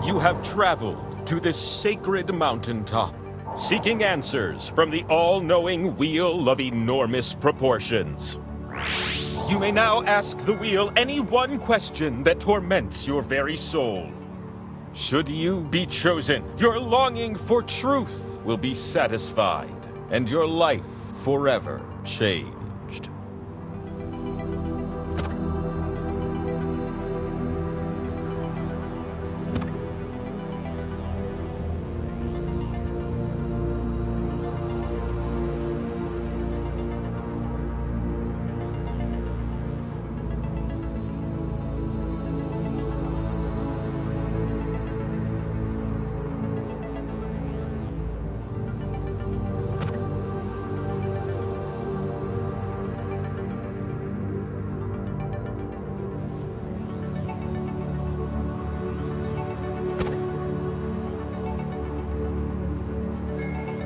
You have traveled to this sacred mountaintop, seeking answers from the all-knowing wheel of enormous proportions. You may now ask the wheel any one question that torments your very soul. Should you be chosen, your longing for truth will be satisfied, and your life forever changed.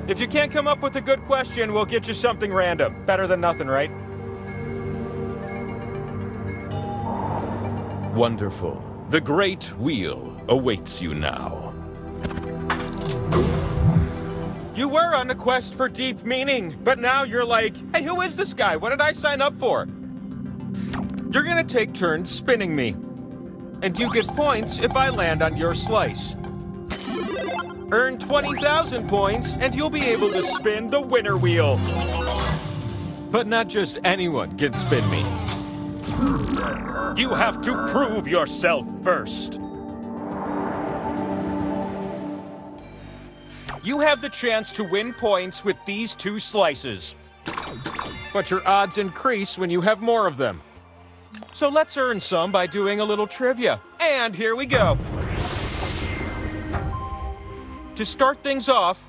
If you can't come up with a good question, we'll get you something random. Better than nothing, right? Wonderful. The great wheel awaits you now. You were on a quest for deep meaning, but now you're like, hey, who is this guy? What did I sign up for? You're gonna take turns spinning me. And you get points if I land on your slice. Earn 20,000 points, and you'll be able to spin the winner wheel. But not just anyone can spin me. You have to prove yourself first. You have the chance to win points with these two slices. But your odds increase when you have more of them. So let's earn some by doing a little trivia. And here we go. To start things off,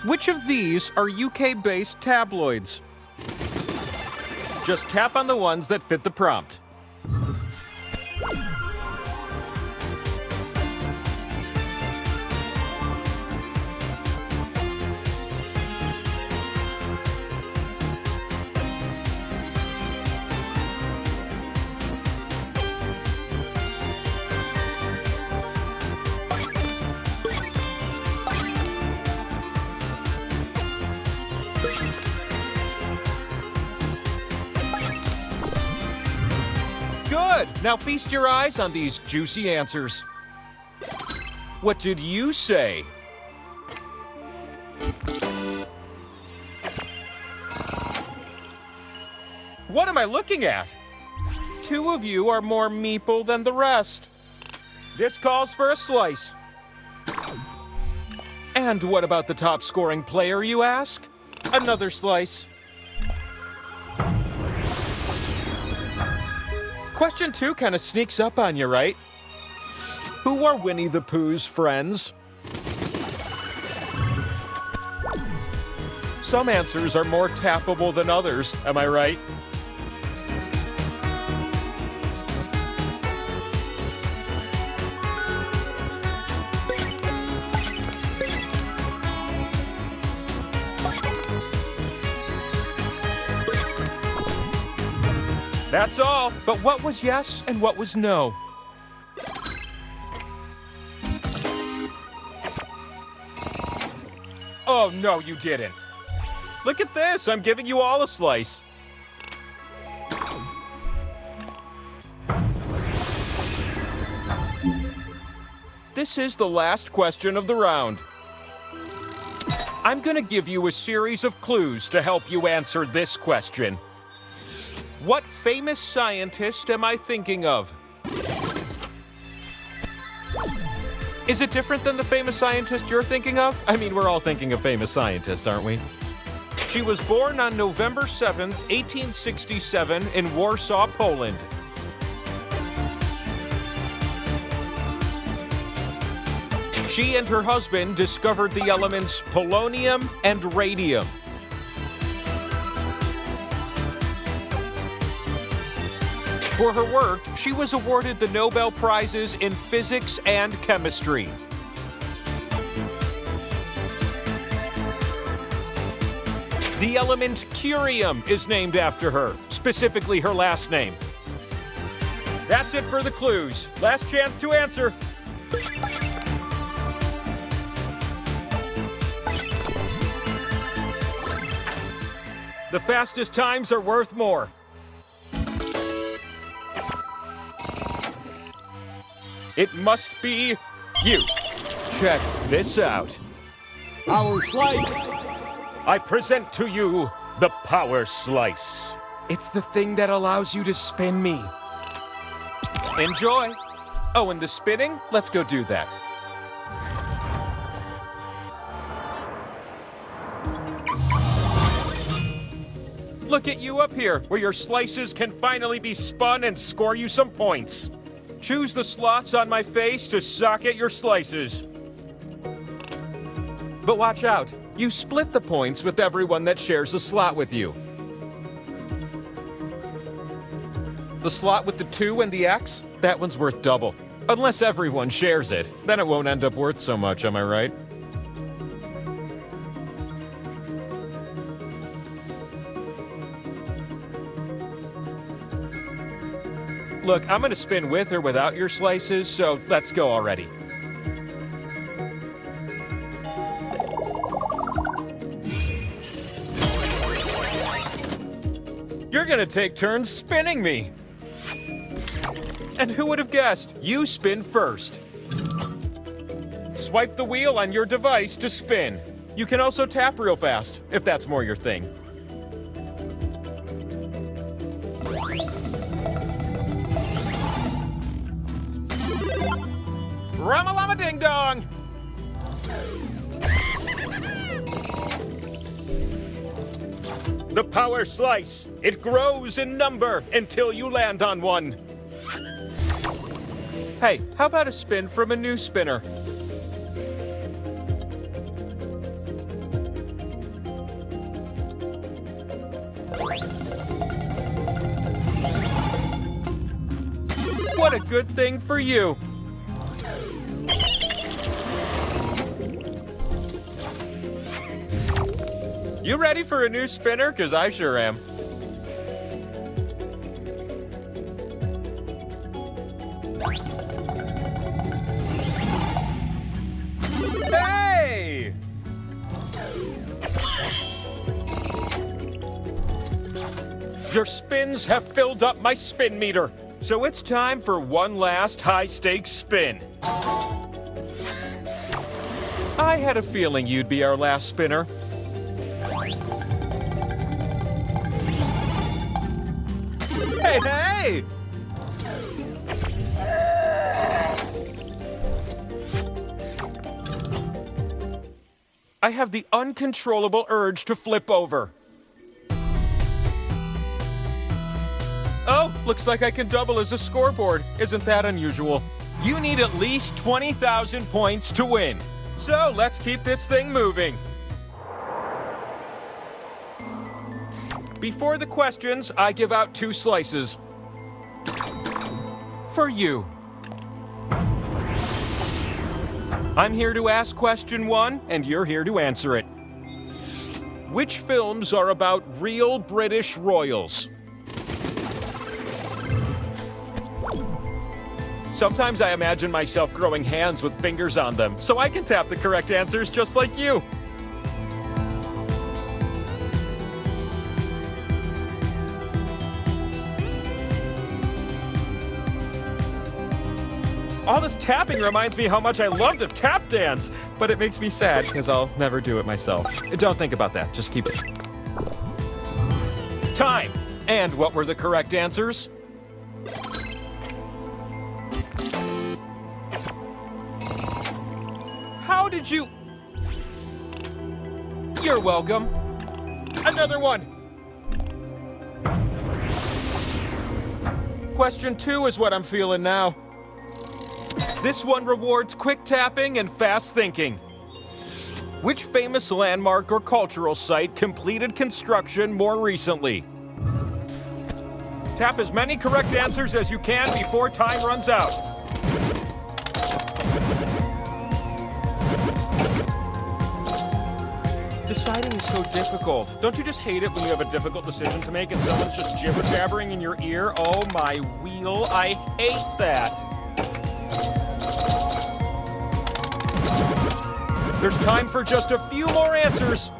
which of these are UK-based tabloids? Just tap on the ones that fit the prompt. Good! Now feast your eyes on these juicy answers. What did you say? What am I looking at? Two of you are more meeple than the rest. This calls for a slice. And what about the top scoring player, you ask? Another slice. Question 2 kind of sneaks up on you, right? Who are Winnie the Pooh's friends? Some answers are more tappable than others, am I right? That's all. But what was yes and what was no? Oh, no, you didn't. Look at this. I'm giving you all a slice. This is the last question of the round. I'm going to give you a series of clues to help you answer this question. What famous scientist am I thinking of? Is it different than the famous scientist you're thinking of? I mean, we're all thinking of famous scientists, aren't we? She was born on November 7th, 1867 in Warsaw, Poland. She and her husband discovered the elements polonium and radium. For her work, she was awarded the Nobel Prizes in Physics and Chemistry. The element curium is named after her, specifically her last name. That's it for the clues. Last chance to answer. The fastest times are worth more. It must be you. Check this out. Power slice. I present to you the Power Slice. It's the thing that allows you to spin me. Enjoy. Oh, and the spinning? Let's go do that. Look at you up here, where your slices can finally be spun and score you some points. Choose the slots on my face to socket your slices. But watch out, you split the points with everyone that shares a slot with you. The slot with the 2 and the X, that one's worth double. Unless everyone shares it, then it won't end up worth so much, am I right? Look, I'm gonna spin with or without your slices, so let's go already. You're gonna take turns spinning me. And who would have guessed? You spin first. Swipe the wheel on your device to spin. You can also tap real fast, if that's more your thing. Ramalama ding dong! The Power Slice. It grows in number until you land on one. Hey, how about a spin from a new spinner? What a good thing for you. You ready for a new spinner? 'Cause I sure am. Hey! Your spins have filled up my spin meter. So it's time for one last high-stakes spin. I had a feeling you'd be our last spinner. Hey, hey! I have the uncontrollable urge to flip over. Oh, looks like I can double as a scoreboard. Isn't that unusual? You need at least 20,000 points to win. So let's keep this thing moving. Before the questions, I give out 2 slices. For you. I'm here to ask question 1, and you're here to answer it. Which films are about real British royals? Sometimes I imagine myself growing hands with fingers on them, so I can tap the correct answers just like you. All this tapping reminds me how much I love to tap dance, but it makes me sad because I'll never do it myself. Don't think about that, just keep it. Time! And what were the correct answers? How did you... You're welcome. Another one. Question 2 is what I'm feeling now. This one rewards quick tapping and fast thinking. Which famous landmark or cultural site completed construction more recently? Tap as many correct answers as you can before time runs out. Deciding is so difficult. Don't you just hate it when you have a difficult decision to make and someone's just jibber-jabbering in your ear? Oh my wheel, I hate that. There's time for just a few more answers.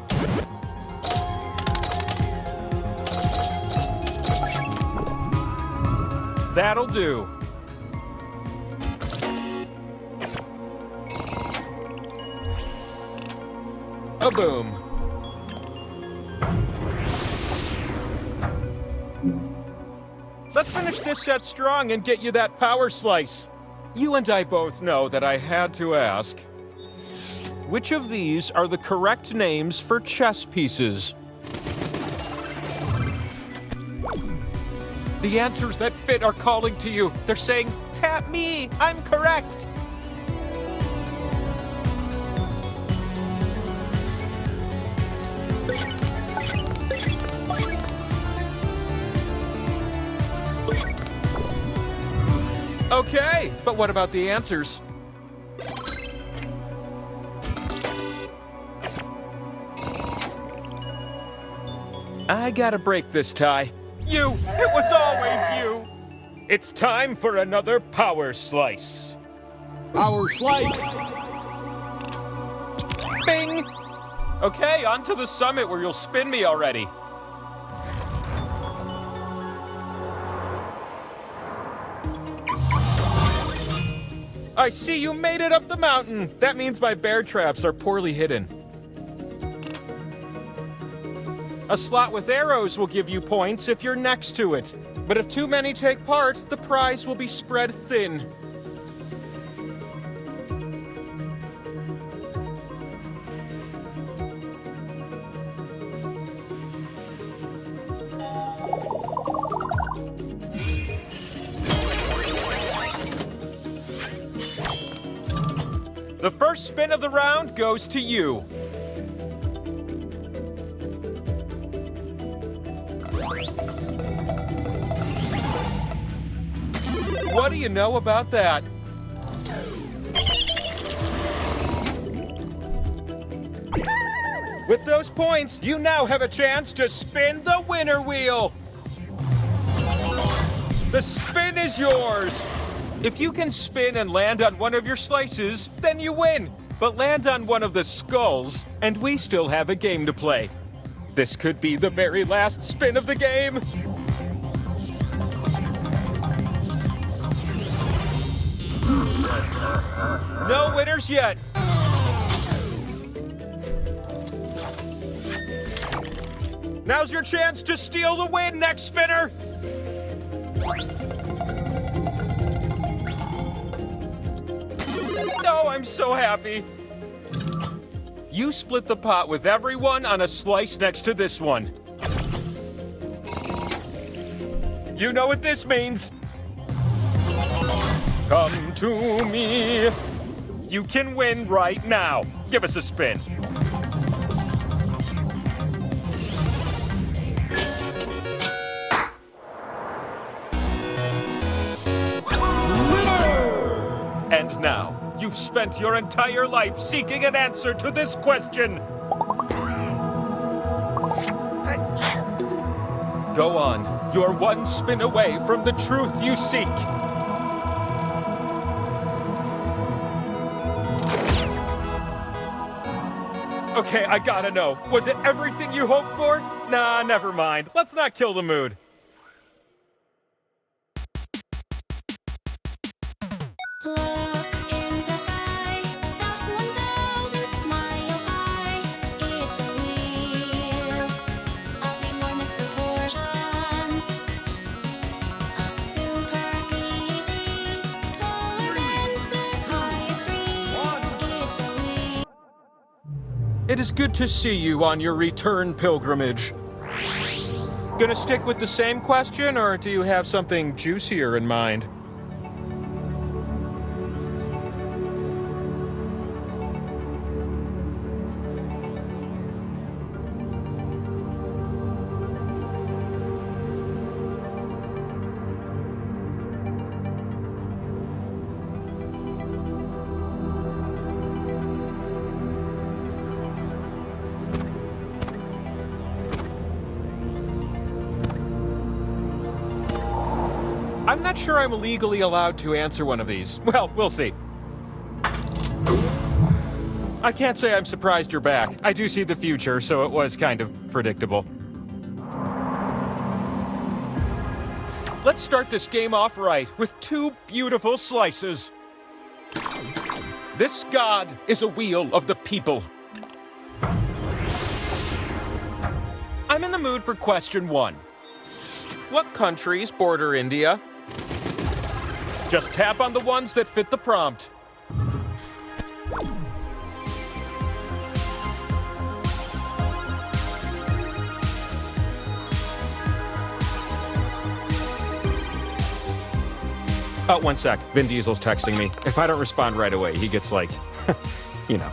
That'll do. A boom. Let's finish this set strong and get you that power slice. You and I both know that I had to ask, which of these are the correct names for chess pieces? The answers that fit are calling to you. They're saying, tap me, I'm correct. Okay, but what about the answers? I gotta break this tie. You! It was always you! It's time for another power slice. Power slice. Bing! Okay, on to the summit where you'll spin me already. I see you made it up the mountain. That means my bear traps are poorly hidden. A slot with arrows will give you points if you're next to it. But if too many take part, the prize will be spread thin. The first spin of the round goes to you. What do you know about that? With those points, you now have a chance to spin the winner wheel. The spin is yours. If you can spin and land on one of your slices, then you win. But land on one of the skulls, and we still have a game to play. This could be the very last spin of the game. No winners yet. Now's your chance to steal the win, next spinner. Oh, I'm so happy. You split the pot with everyone on a slice next to this one. You know what this means. Come to me. You can win right now. Give us a spin. And now, you've spent your entire life seeking an answer to this question. Go on. You're one spin away from the truth you seek. Okay, I gotta know. Was it everything you hoped for? Nah, never mind. Let's not kill the mood. It is good to see you on your return pilgrimage. Gonna stick with the same question, or do you have something juicier in mind? I'm not sure I'm legally allowed to answer one of these. Well, we'll see. I can't say I'm surprised you're back. I do see the future, so it was kind of predictable. Let's start this game off right with two beautiful slices. This god is a wheel of the people. I'm in the mood for question 1. What countries border India? Just tap on the ones that fit the prompt. Oh, one sec. Vin Diesel's texting me. If I don't respond right away, he gets like, you know.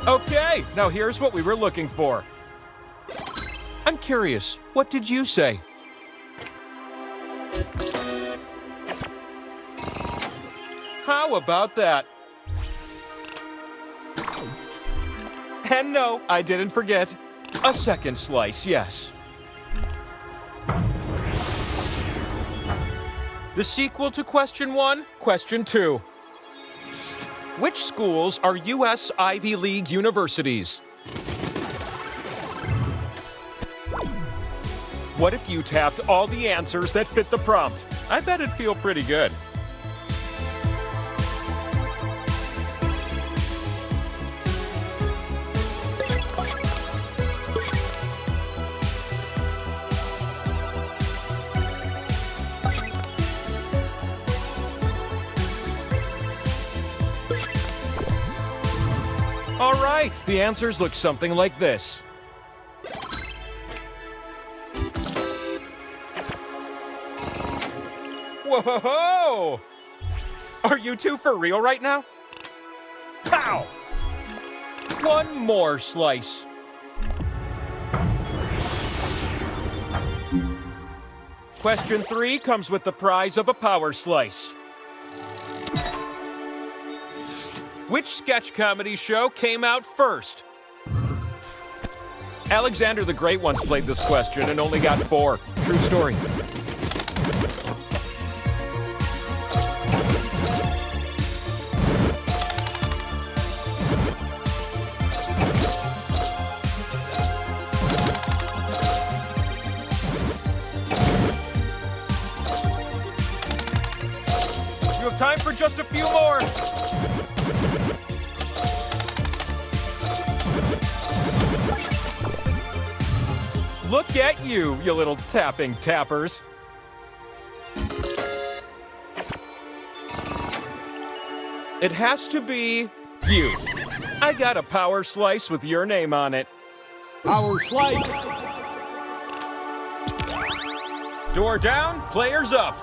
Okay, now here's what we were looking for. I'm curious, what did you say? How about that? And no, I didn't forget. A second slice, yes. The sequel to question 1, question 2. Which schools are U.S. Ivy League universities? What if you tapped all the answers that fit the prompt? I bet it'd feel pretty good. All right, the answers look something like this. Whoa! Are you two for real right now? Pow! One more slice. Question 3 comes with the prize of a power slice. Which sketch comedy show came out first? Alexander the Great once played this question and only got 4. True story. You have time for just a few more. Look at you, you little tapping tappers. It has to be you. I got a power slice with your name on it. Power slice. Door down, players up.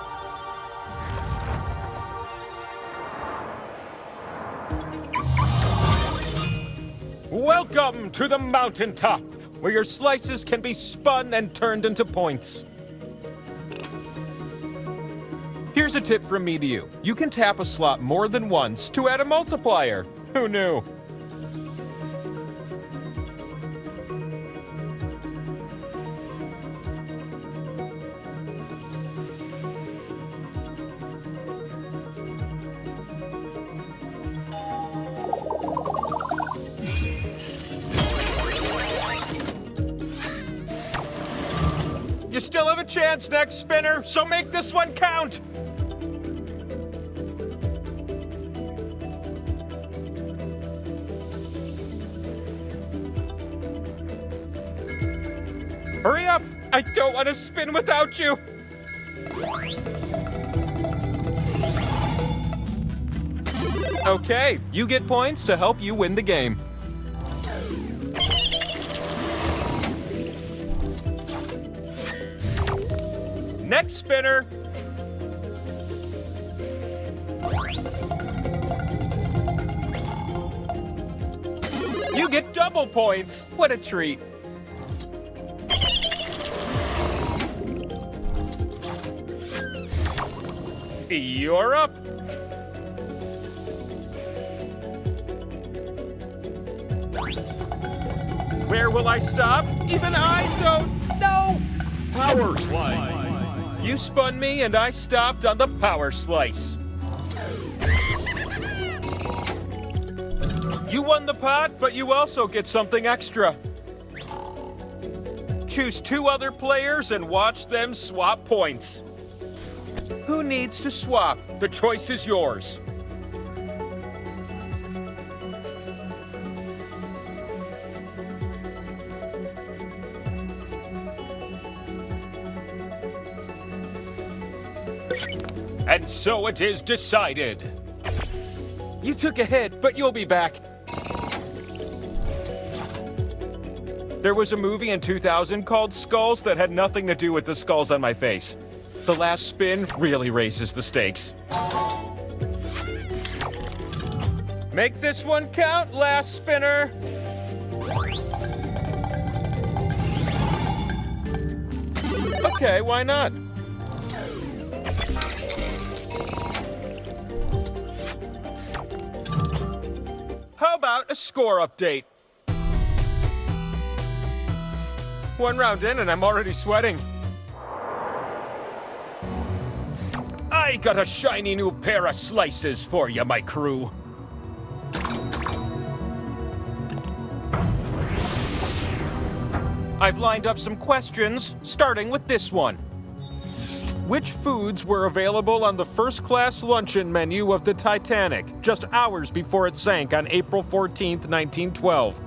Welcome to the mountaintop, where your slices can be spun and turned into points. Here's a tip from me to you. You can tap a slot more than once to add a multiplier. Who knew? You still have a chance next spinner, so make this one count! Hurry up! I don't want to spin without you! Okay, you get points to help you win the game. Next spinner. You get double points. What a treat. You're up. Where will I stop? Even I don't know! Power slice. You spun me and I stopped on the power slice. You won the pot, but you also get something extra. Choose 2 other players and watch them swap points. Who needs to swap? The choice is yours. And so it is decided. You took a hit, but you'll be back. There was a movie in 2000 called Skulls that had nothing to do with the skulls on my face. The last spin really raises the stakes. Make this one count, last spinner. Okay, why not? How about a score update? 1 round in and I'm already sweating. I got a shiny new pair of slices for you, my crew. I've lined up some questions, starting with this one. Which foods were available on the first-class luncheon menu of the Titanic just hours before it sank on April 14th, 1912?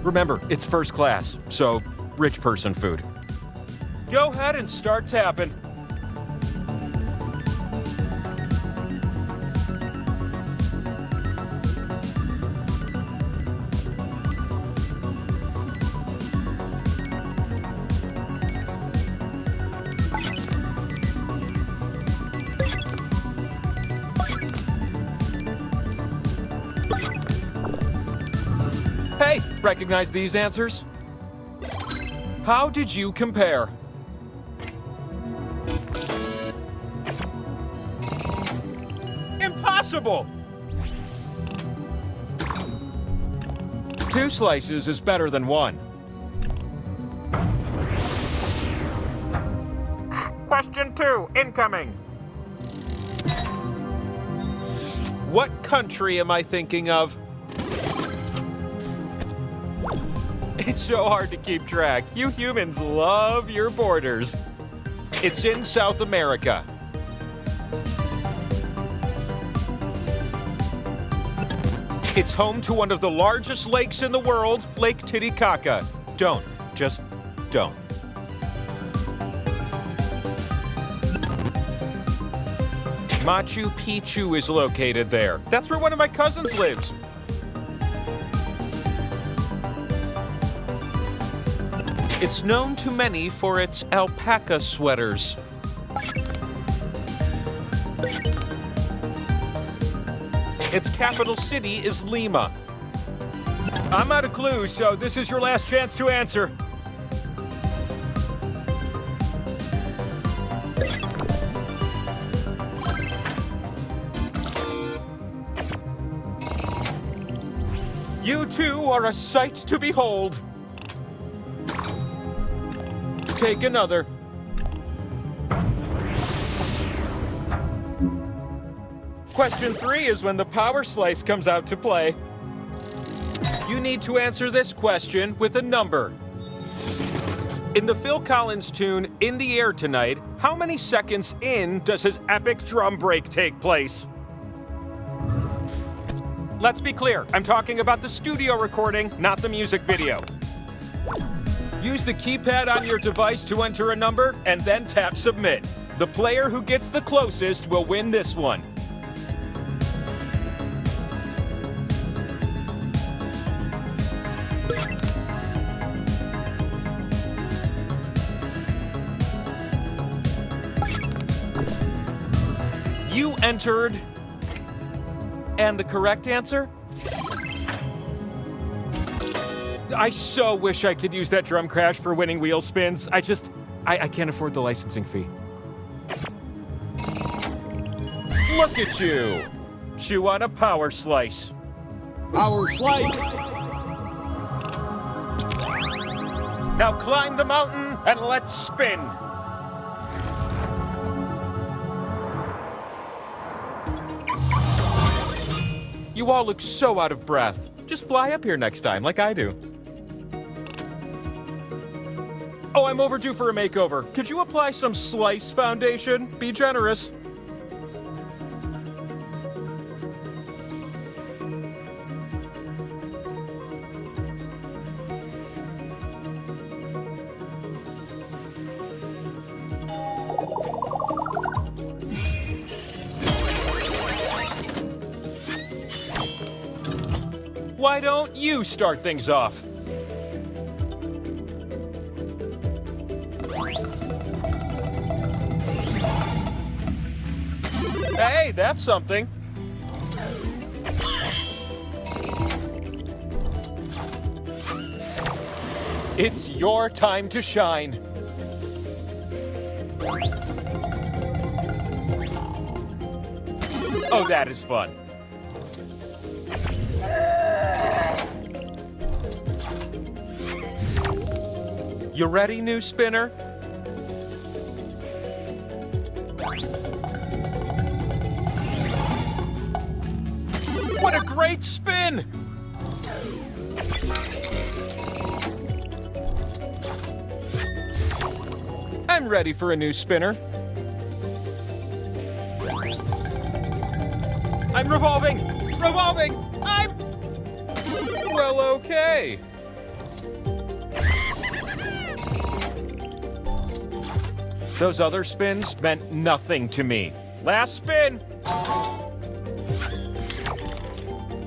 Remember, it's first class, so rich person food. Go ahead and start tapping. Hey, recognize these answers? How did you compare? Impossible! 2 slices is better than 1. Question 2, incoming. What country am I thinking of? It's so hard to keep track. You humans love your borders. It's in South America. It's home to one of the largest lakes in the world, Lake Titicaca. Just don't. Machu Picchu is located there. That's where one of my cousins lives. It's known to many for its alpaca sweaters. Its capital city is Lima. I'm out of clues, so this is your last chance to answer. You two are a sight to behold. Take another. Question 3 is when the power slice comes out to play. You need to answer this question with a number. In the Phil Collins tune, In the Air Tonight, how many seconds in does his epic drum break take place? Let's be clear, I'm talking about the studio recording, not the music video. Use the keypad on your device to enter a number, and then tap Submit. The player who gets the closest will win this one. You entered... And the correct answer? I so wish I could use that drum crash for winning wheel spins. I can't afford the licensing fee. Look at you! Chew on a power slice. Power slide. Now climb the mountain and let's spin. You all look so out of breath. Just fly up here next time, like I do. Oh, I'm overdue for a makeover. Could you apply some Slice foundation? Be generous. Why don't you start things off? Hey, that's something. It's your time to shine. Oh, that is fun. You ready, new spinner? What a great spin! I'm ready for a new spinner. I'm revolving! Revolving! Well, okay. Those other spins meant nothing to me. Last spin!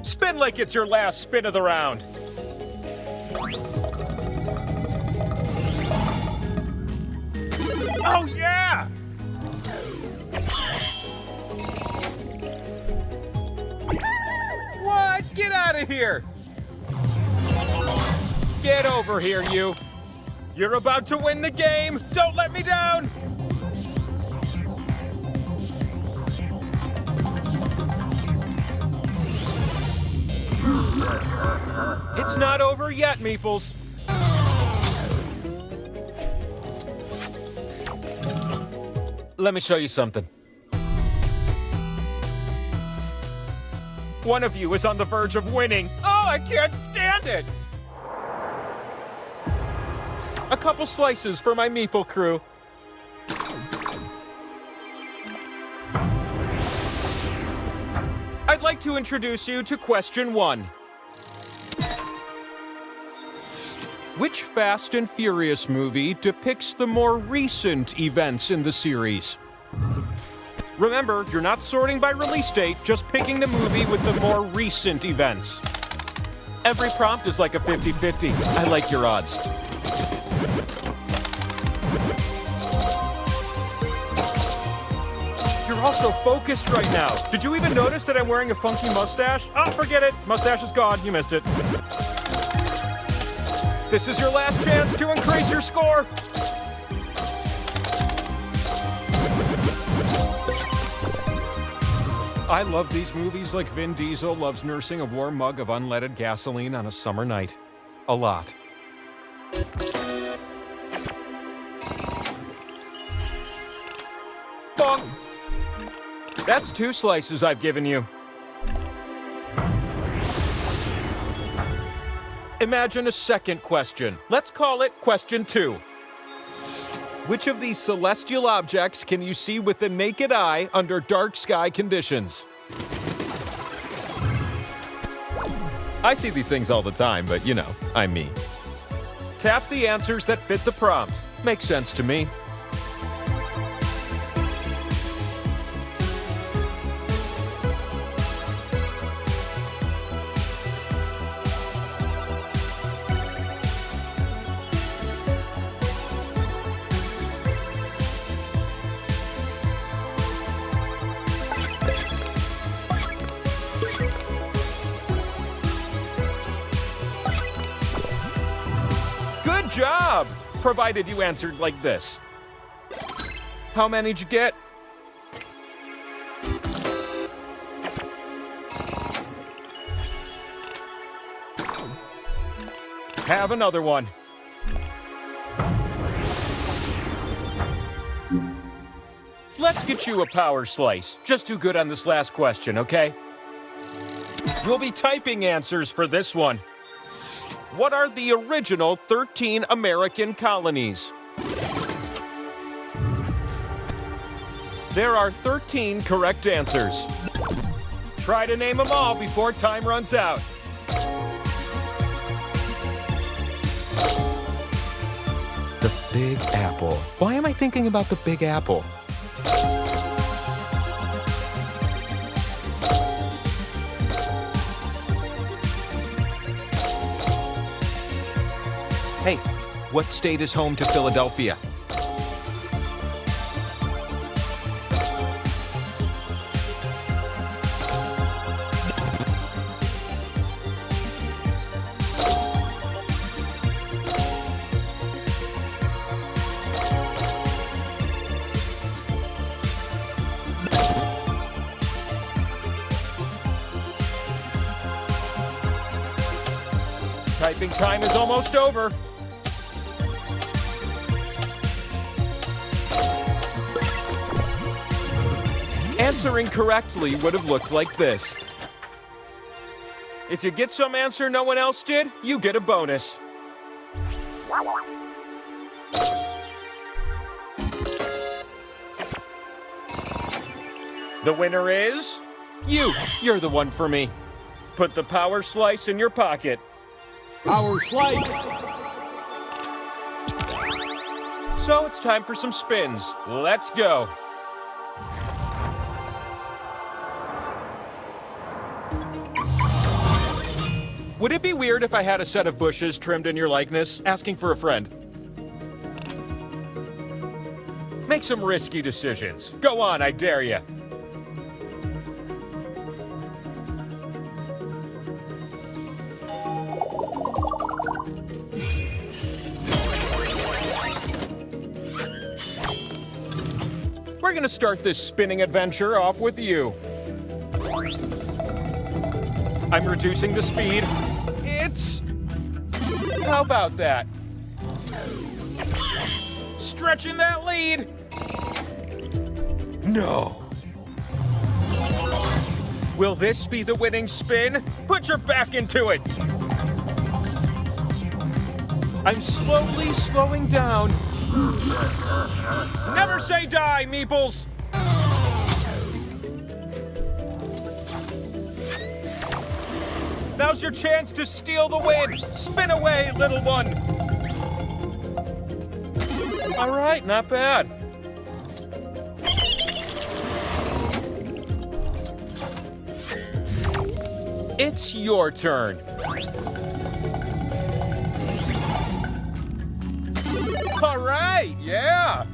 Spin like it's your last spin of the round. Oh, yeah! What? Get out of here! Get over here, you. You're about to win the game. Don't let me down. It's not over yet, Meeples. Let me show you something. One of you is on the verge of winning. Oh, I can't stand it! A couple slices for my Meeple crew. I'd like to introduce you to question 1. Which Fast and Furious movie depicts the more recent events in the series? Remember, you're not sorting by release date, just picking the movie with the more recent events. Every prompt is like a 50-50. I like your odds. You're also focused right now. Did you even notice that I'm wearing a funky mustache? Oh, forget it. Mustache is gone. You missed it. This is your last chance to increase your score. I love these movies like Vin Diesel loves nursing a warm mug of unleaded gasoline on a summer night. A lot. Bonk! That's 2 slices I've given you. Imagine a second question. Let's call it question 2. Which of these celestial objects can you see with the naked eye under dark sky conditions? I see these things all the time, but you know, I'm me. Tap the answers that fit the prompt. Makes sense to me. Good job! Provided you answered like this. How many did you get? Have another one. Let's get you a power slice. Just do good on this last question, okay? You'll be typing answers for this one. What are the original 13 American colonies? There are 13 correct answers. Try to name them all before time runs out. The Big Apple. Why am I thinking about the Big Apple? Hey, what state is home to Philadelphia? Typing time is almost over. Answering correctly would have looked like this. If you get some answer no one else did, you get a bonus. The winner is you. You're the one for me. Put the power slice in your pocket. Power slice. So it's time for some spins. Let's go. Would it be weird if I had a set of bushes trimmed in your likeness, asking for a friend? Make some risky decisions. Go on, I dare you. We're gonna start this spinning adventure off with you. I'm reducing the speed. How about that? Stretching that lead. No. Will this be the winning spin? Put your back into it. I'm slowly slowing down. Never say die, Meeples. Now's your chance to steal the win. Spin away, little one. All right, not bad. It's your turn. All right, yeah.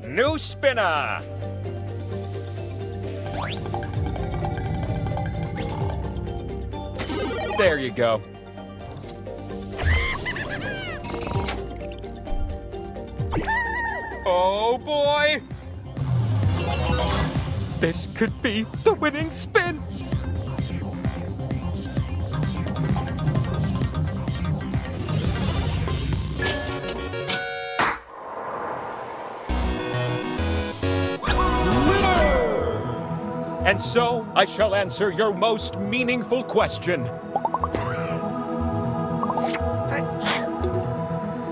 New spinner. There you go. Oh boy! This could be the winning spin. And so, I shall answer your most meaningful question.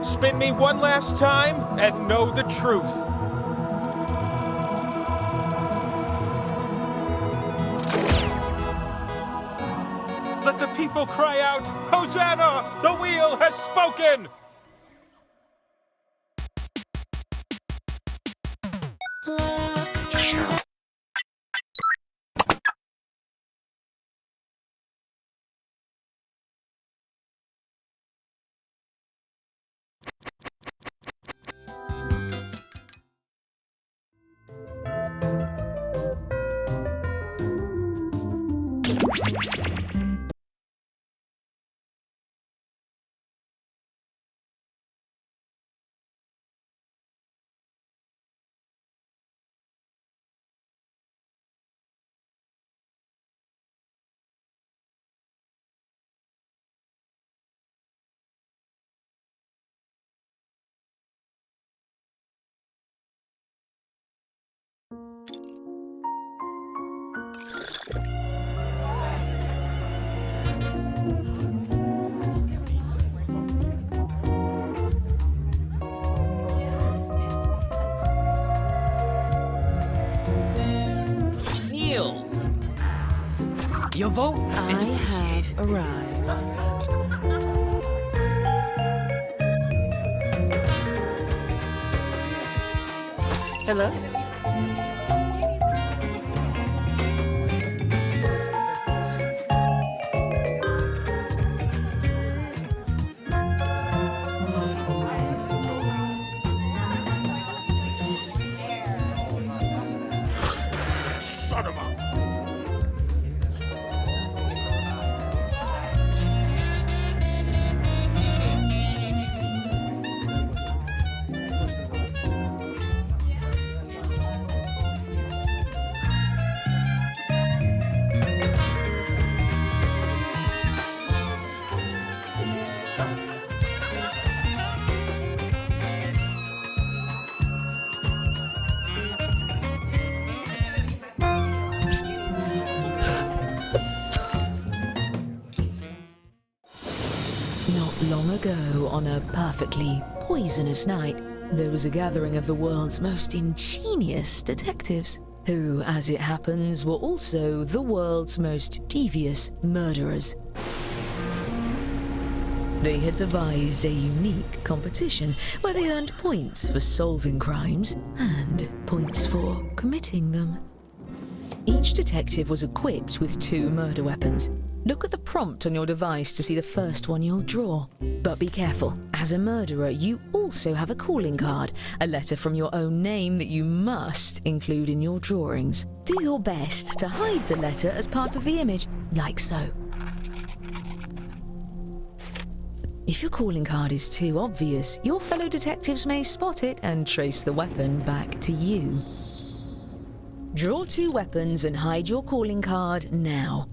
Spin me one last time and know the truth. Let the people cry out, Hosanna! The wheel has spoken! Neil! Your vote is I appreciated. have arrived. Hello? Son of a... Not long ago, on a perfectly poisonous night, there was a gathering of the world's most ingenious detectives, who, as it happens, were also the world's most devious murderers. They had devised a unique competition where they earned points for solving crimes and points for committing them. Each detective was equipped with 2 murder weapons. Look at the prompt on your device to see the first one you'll draw. But be careful. As a murderer, you also have a calling card, a letter from your own name that you must include in your drawings. Do your best to hide the letter as part of the image, like so. If your calling card is too obvious, your fellow detectives may spot it and trace the weapon back to you. Draw 2 weapons and hide your calling card now.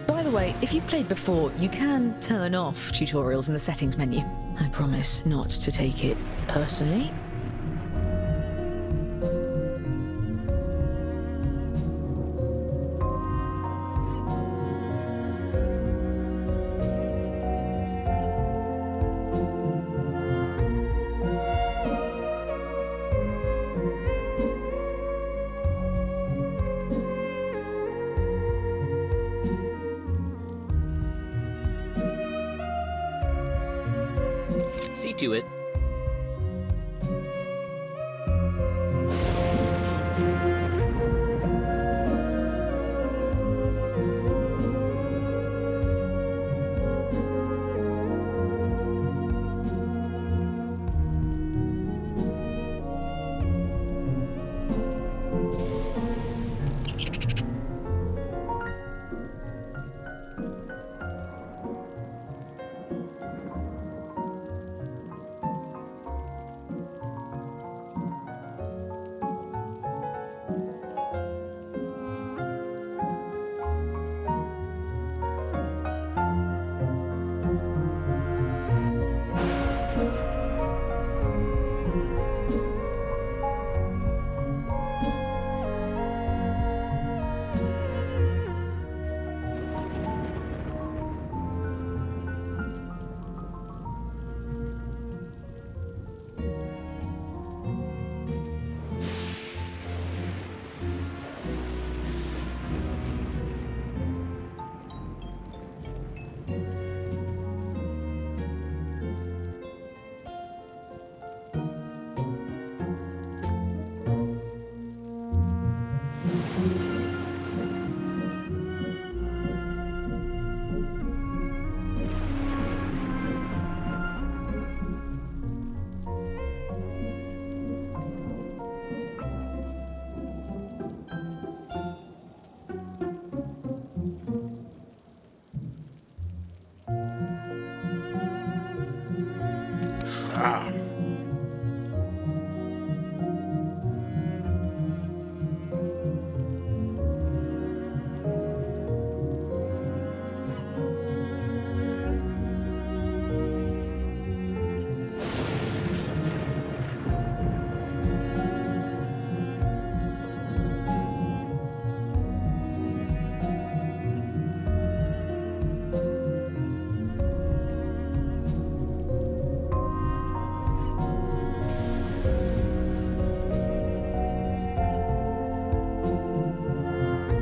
By the way, if you've played before, you can turn off tutorials in the settings menu. I promise not to take it personally. See to it.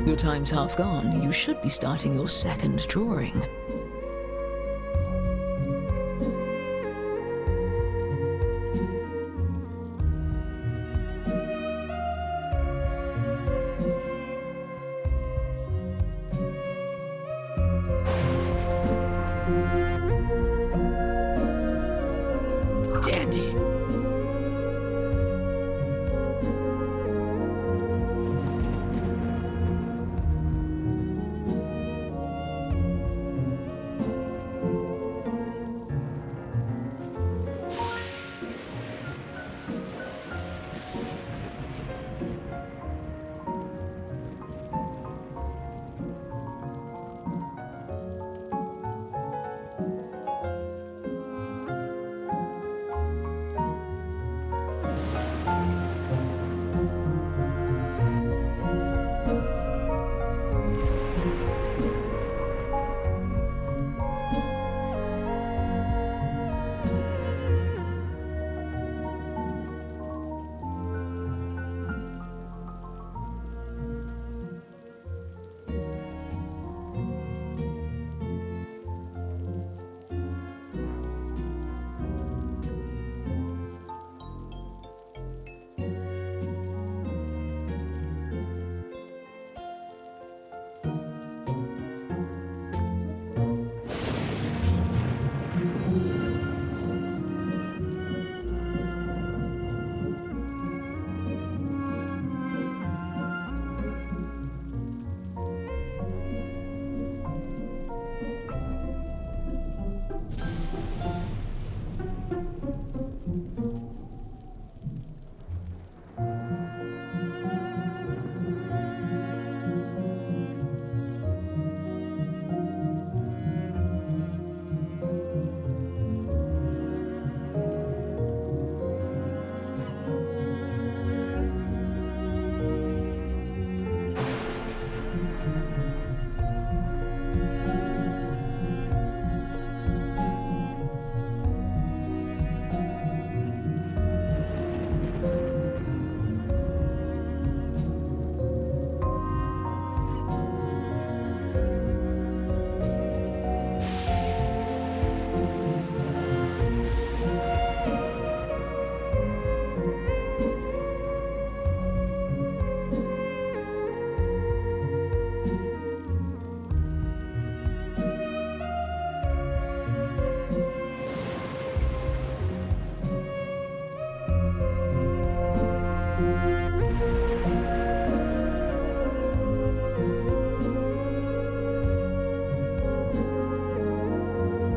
Your time's half gone. You should be starting your second drawing. Dandy.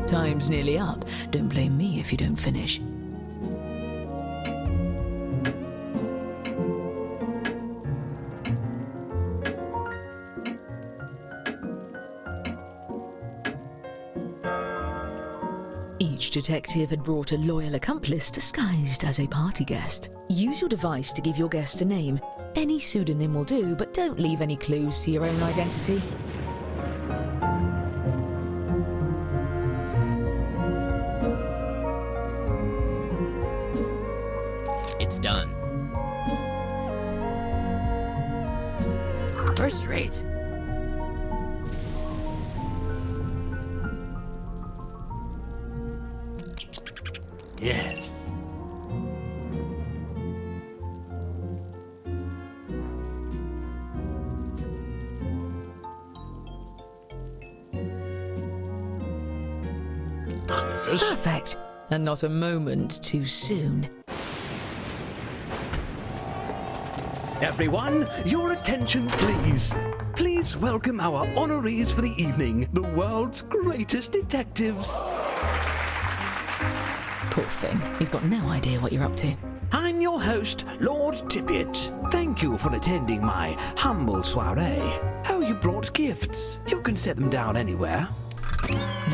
Time's nearly up. Don't blame me if you don't finish. Each detective had brought a loyal accomplice disguised as a party guest. Use your device to give your guest a name. Any pseudonym will do, but don't leave any clues to your own identity. It's done. First rate. Yes. Perfect. And not a moment too soon. Everyone, your attention please. Please welcome our honorees for the evening, the world's greatest detectives. Poor thing. He's got no idea what you're up to. I'm your host, Lord Tippett. Thank you for attending my humble soiree. Oh, you brought gifts. You can set them down anywhere.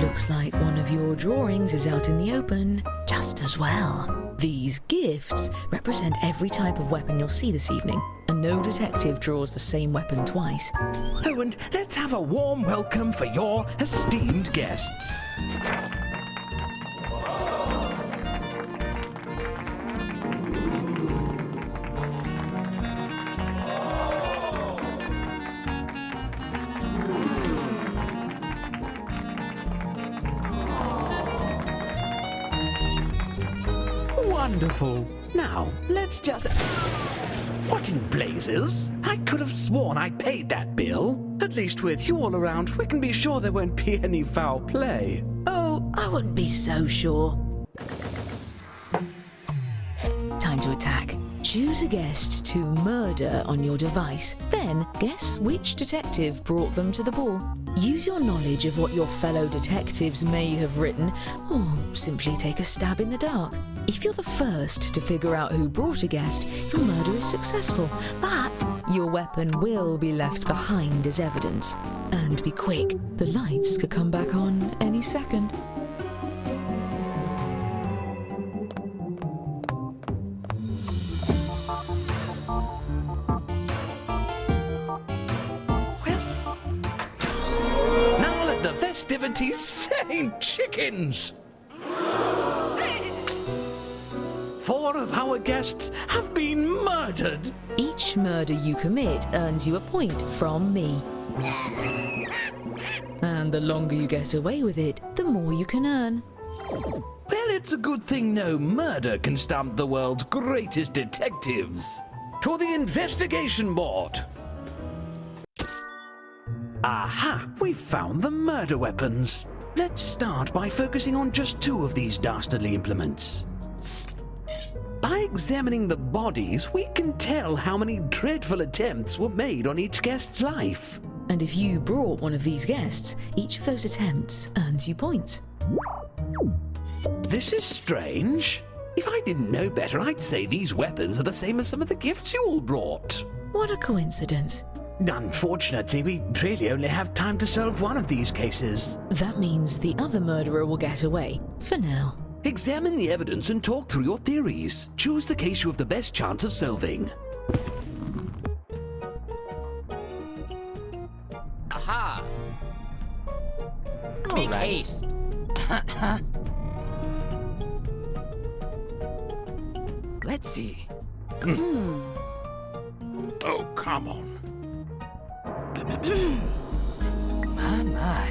Looks like one of your drawings is out in the open, just as well. These gifts represent every type of weapon you'll see this evening, and no detective draws the same weapon twice. Oh, and let's have a warm welcome for your esteemed guests. Wonderful. Now, let's just... What in blazes? I could have sworn I paid that bill. At least with you all around, we can be sure there won't be any foul play. Oh, I wouldn't be so sure. Time to attack. Choose a guest to murder on your device. Then guess which detective brought them to the ball. Use your knowledge of what your fellow detectives may have written, or simply take a stab in the dark. If you're the first to figure out who brought a guest, your murder is successful, but your weapon will be left behind as evidence. And be quick, the lights could come back on any second. Festivities say chickens! 4 of our guests have been murdered! Each murder you commit earns you a point from me. And the longer you get away with it, the more you can earn. Well, it's a good thing no murder can stump the world's greatest detectives. To the investigation board! Aha! We've found the murder weapons. Let's start by focusing on just 2 of these dastardly implements. By examining the bodies, we can tell how many dreadful attempts were made on each guest's life. And if you brought one of these guests, each of those attempts earns you points. This is strange. If I didn't know better, I'd say these weapons are the same as some of the gifts you all brought. What a coincidence. Unfortunately, we really only have time to solve one of these cases. That means the other murderer will get away, for now. Examine the evidence and talk through your theories. Choose the case you have the best chance of solving. Aha! Make haste! Let's see. Oh, come on. My.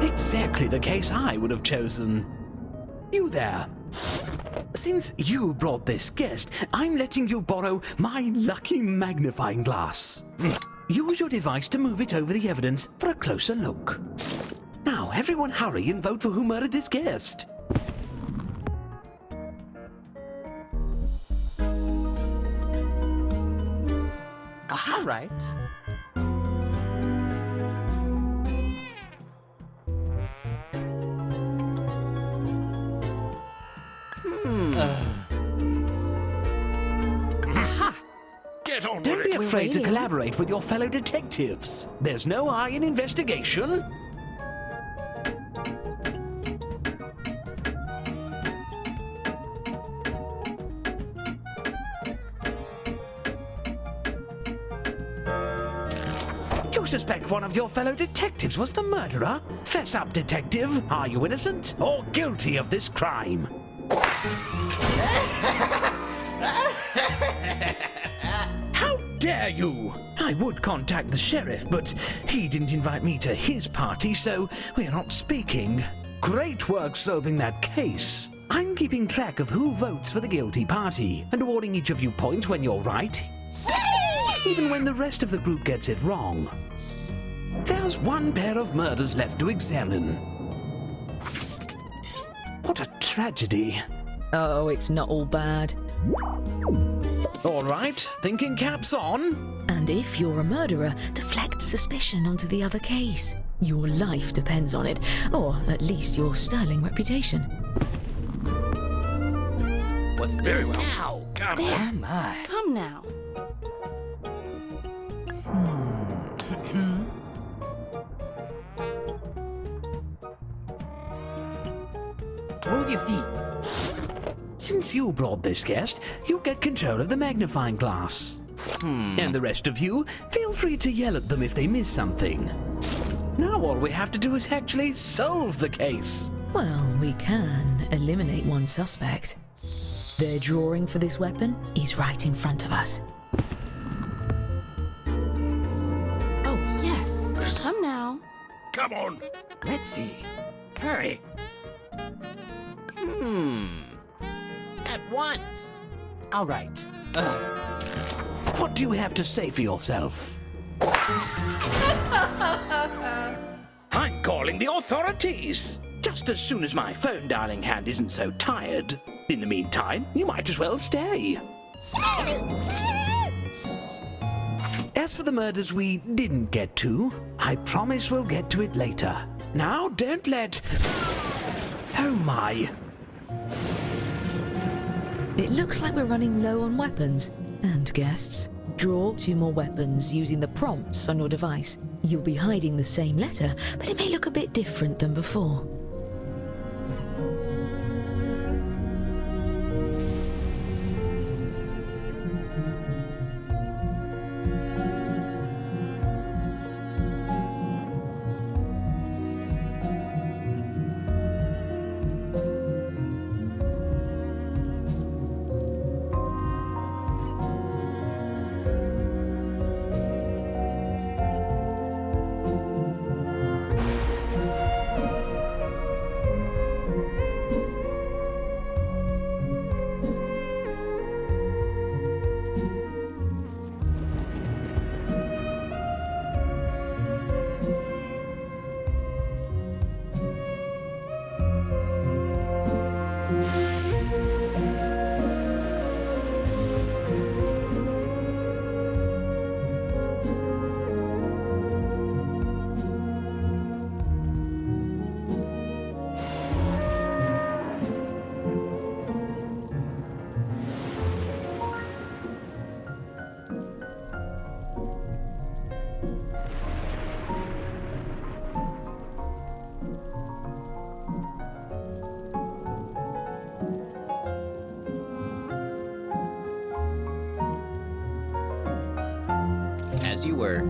Exactly the case I would have chosen. You there. Since you brought this guest, I'm letting you borrow my lucky magnifying glass. Use your device to move it over the evidence for a closer look. Now, everyone hurry and vote for who murdered this guest. All right. Get on Don't with be it. afraid to waiting. collaborate with your fellow detectives. There's no I in investigation. You suspect one of your fellow detectives was the murderer? Fess up, detective. Are you innocent or guilty of this crime? How dare you! I would contact the sheriff, but he didn't invite me to his party, so we're not speaking. Great work solving that case. I'm keeping track of who votes for the guilty party and awarding each of you points when you're right, even when the rest of the group gets it wrong. There's one pair of murders left to examine. What a tragedy. Oh, it's not all bad. All right, thinking caps on. And if you're a murderer, deflect suspicion onto the other case. Your life depends on it, or at least your sterling reputation. What's Very this? well. Come on. My. Come now. Move your feet. Since you brought this guest, you get control of the magnifying glass. And the rest of you, feel free to yell at them if they miss something. Now all we have to do is actually solve the case. Well, we can eliminate one suspect. Their drawing for this weapon is right in front of us. Oh, yes. Yes. Come now. Come on. Let's see. Hurry. At once. All right. What do you have to say for yourself? I'm calling the authorities. Just as soon as my phone dialing hand isn't so tired. In the meantime, you might as well stay. As for the murders we didn't get to, I promise we'll get to it later. Now, don't let... Oh my. It looks like we're running low on weapons and guests. Draw 2 more weapons using the prompts on your device. You'll be hiding the same letter, but it may look a bit different than before. As you were.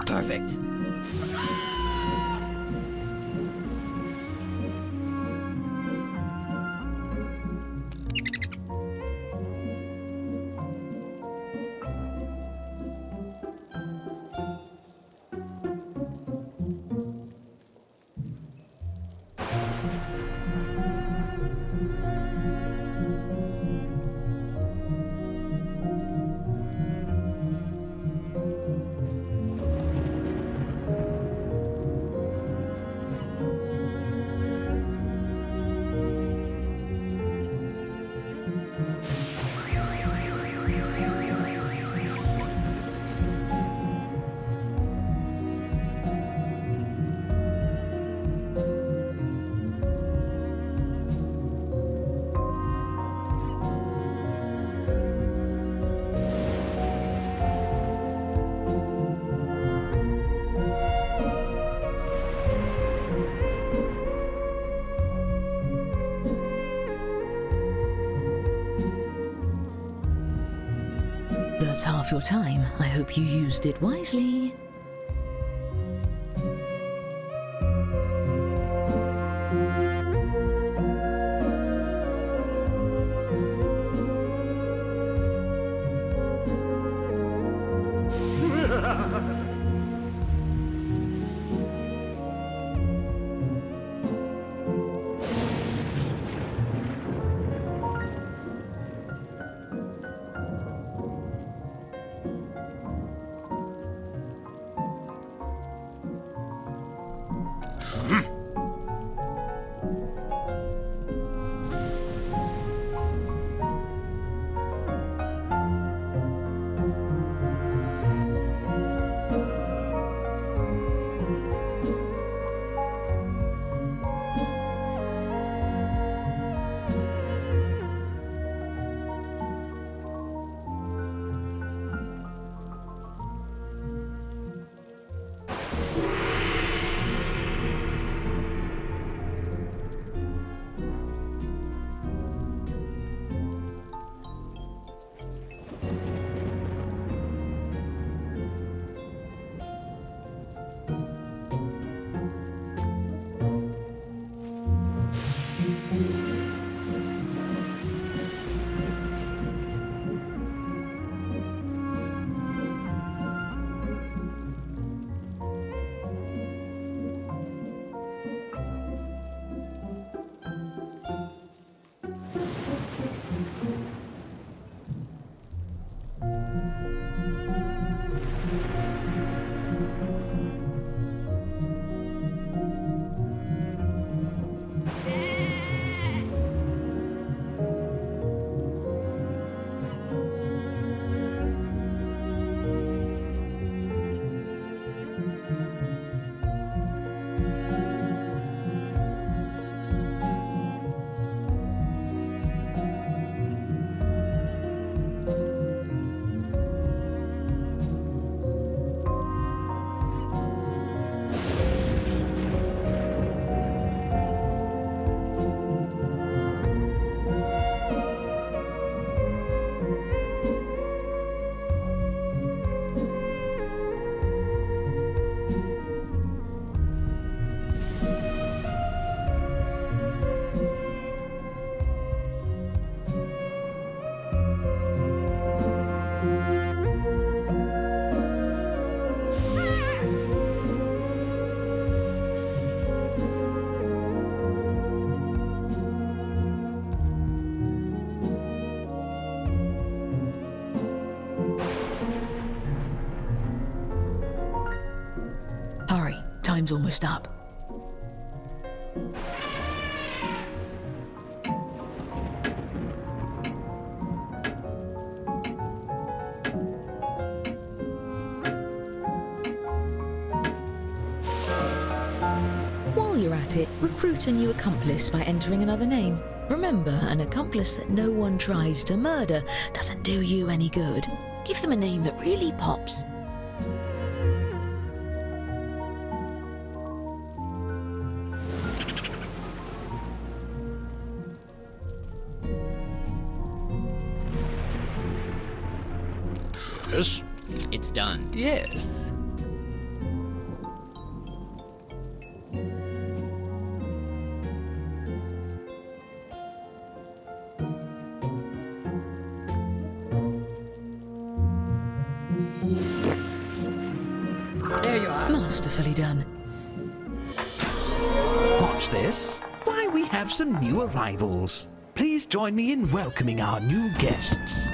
Perfect. That's half your time. I hope you used it wisely. time's almost up. While you're at it, recruit a new accomplice by entering another name. Remember, an accomplice that no one tries to murder doesn't do you any good. Give them a name that really pops. Yes? It's done. Yes. There you are. Masterfully done. Watch this. Why, we have some new arrivals. Please join me in welcoming our new guests.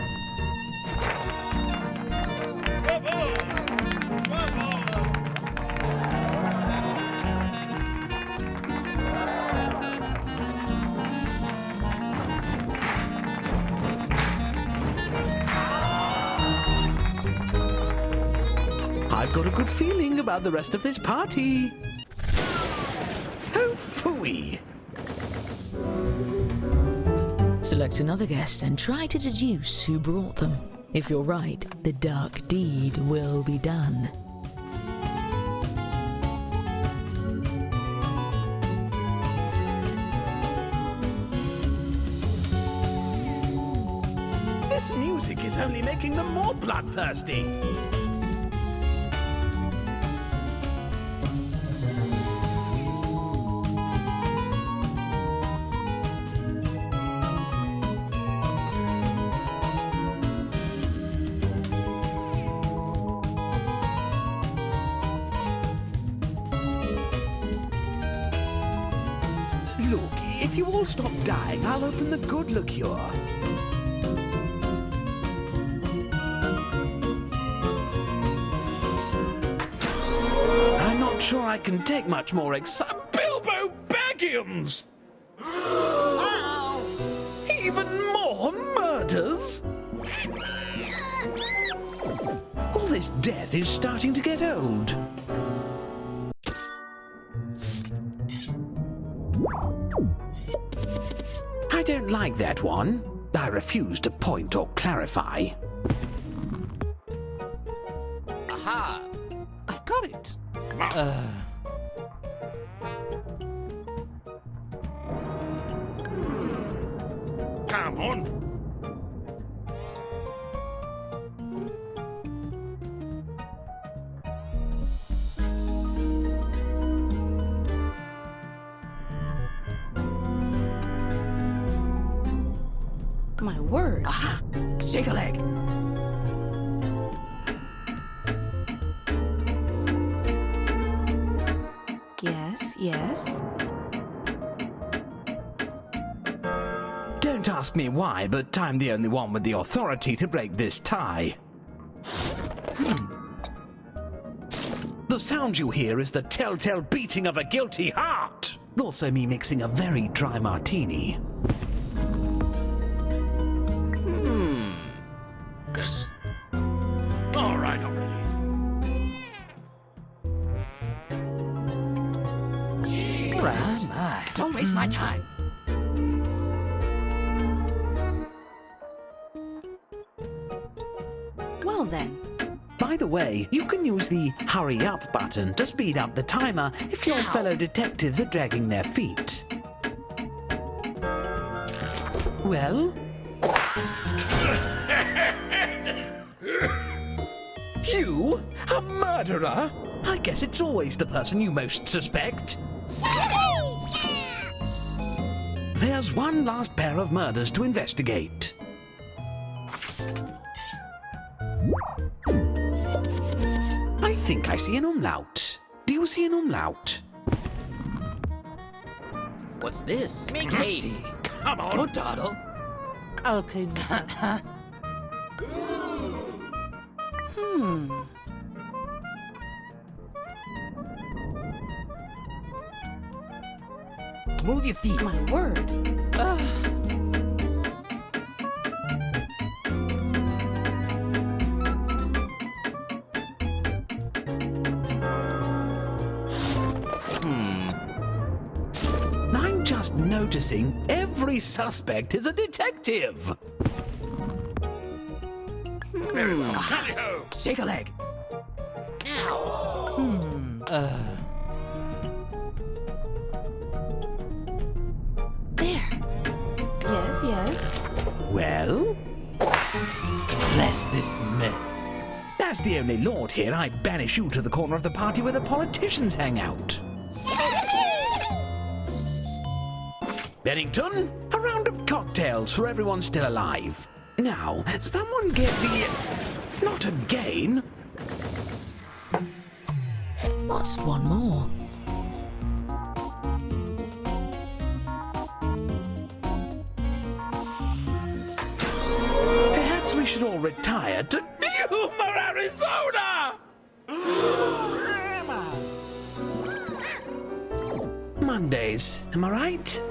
I've got a good feeling about the rest of this party. Oh, phooey! Select another guest and try to deduce who brought them. If you're right, the dark deed will be done. This music is only making them more bloodthirsty. Look, if you all stop dying, I'll open the good liqueur. I'm not sure I can take much more Bilbo Baggins! Even more murders? All this death is starting to get old. I don't like that one. I refuse to point or clarify. Aha! I've got it. Come on. My word. Aha! Shake a leg. Yes, yes. Don't ask me why, but I'm the only one with the authority to break this tie. The sound you hear is the telltale beating of a guilty heart. Also me mixing a very dry martini. Yes. All right already. My. Don't waste my time. Well then. By the way, you can use the hurry up button to speed up the timer if your fellow detectives are dragging their feet. Well? You? A murderer? I guess it's always the person you most suspect. There's one last pair of murders to investigate. I think I see an umlaut. Do you see an umlaut? What's this? Make haste! Come on. Don't dawdle. Okay, mister. Move your feet. My word. I'm just noticing every suspect is a detective. Very well. Tally-ho! Shake a leg. There. Yes, yes. Well? Bless this mess. As the only lord here, I banish you to the corner of the party where the politicians hang out. Bennington, a round of cocktails for everyone still alive. Now, someone get the... not again. What's one more? Perhaps we should all retire to Yuma, Arizona! Mondays, am I right?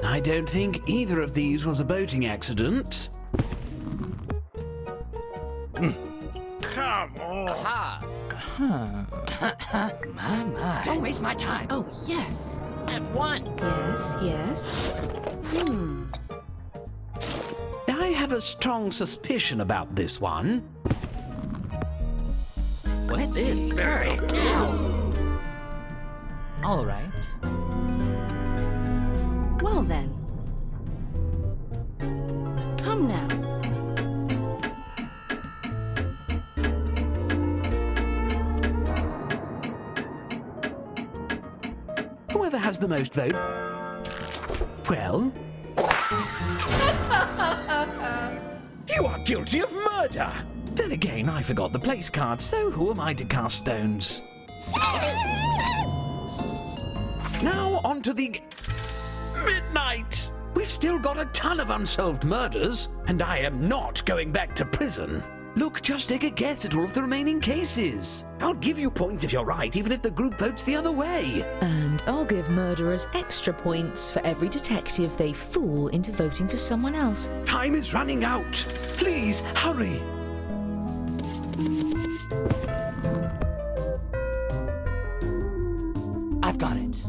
I don't think either of these was a boating accident. Come on! Aha! My. Don't waste my time. Oh, yes. At once! Yes, yes. I have a strong suspicion about this one. What's Let's this? see. Very All right. Well then. Come now. Whoever has the most vote. Well? You are guilty of murder! Then again, I forgot the place card, so who am I to cast stones? Now on to the... midnight! We've still got a ton of unsolved murders, and I am not going back to prison. Look, just take a guess at all of the remaining cases. I'll give you points if you're right, even if the group votes the other way. And I'll give murderers extra points for every detective they fool into voting for someone else. Time is running out. Please, hurry. I've got it.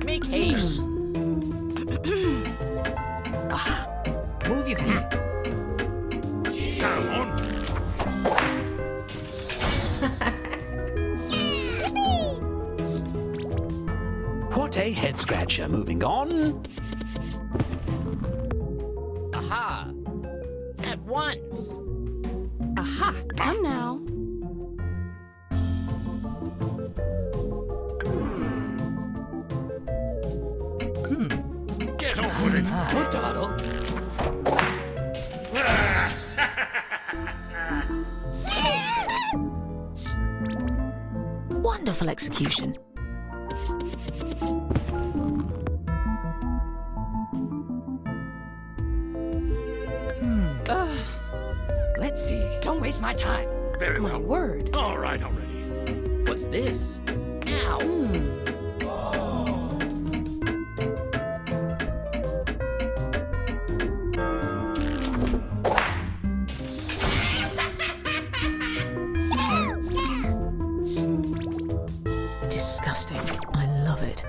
Make haste. Move your feet. Come on! What a head scratcher. Moving on. Aha! At once! Aha. Come now. Get on with it! Don't dawdle. Wonderful execution. Let's see. Don't waste my time. Very My well. word. All right already. What's this? Ow! Disgusting. I love it.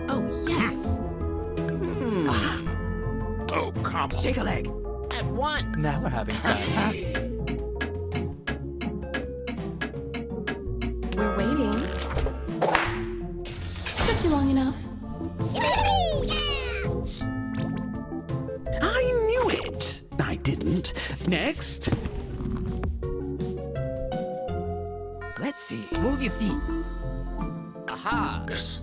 Oh, yes. Oh, come on. Shake a leg. At once! Now we're having fun. We're waiting. Took you long enough. I knew it. I didn't. Next. Let's see. Move your feet. Aha! Yes.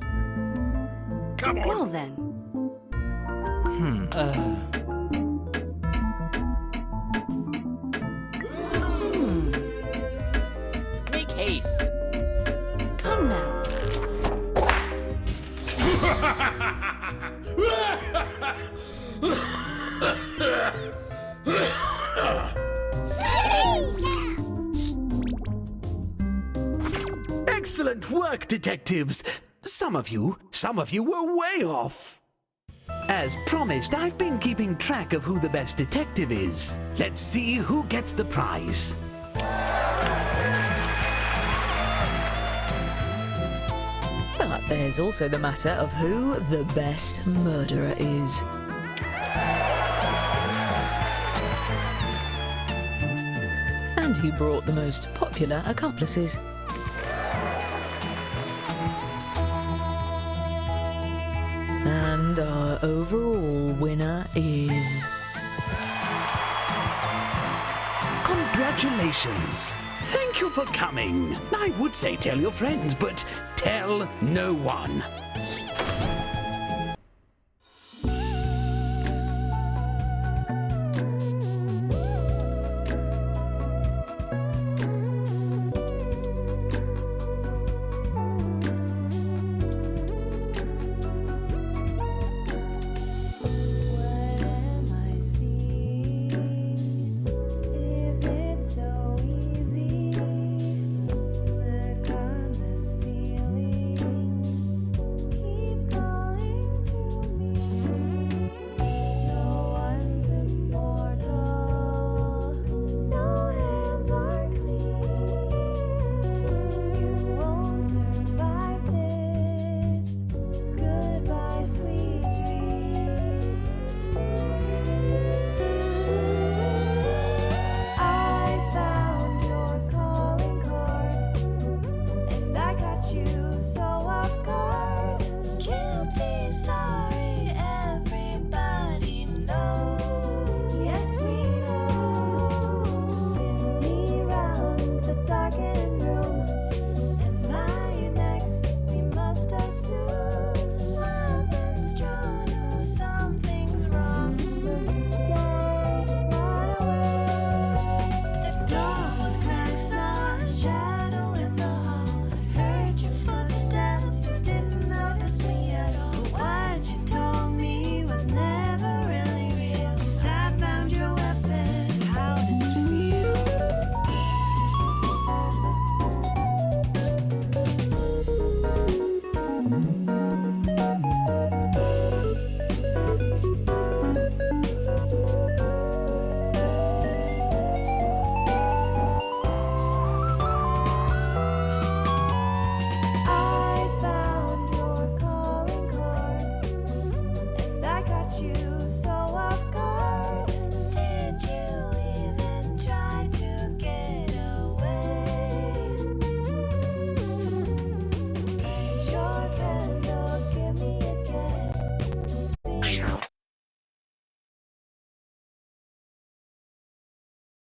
Come on! Well then. Make haste. Come now. Excellent work, detectives. Some of you were way off. As promised, I've been keeping track of who the best detective is. Let's see who gets the prize. But there's also the matter of who the best murderer is. And who brought the most popular accomplices. And our overall winner is... Congratulations. Thank you for coming. I would say tell your friends, but tell no one.